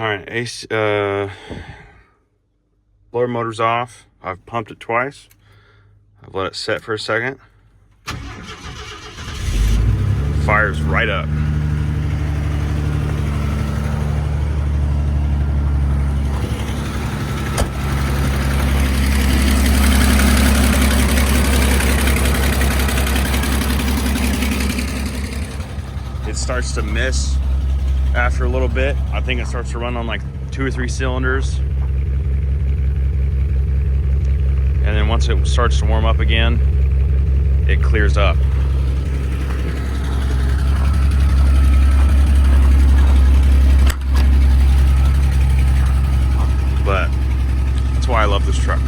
right, AC, blower motor's off. I've pumped it twice. I've let it set for a second. Fires right up. It starts to miss after a little bit. I think it starts to run on like 2 or 3 cylinders. And then once it starts to warm up again, it clears up. But that's why I love this truck.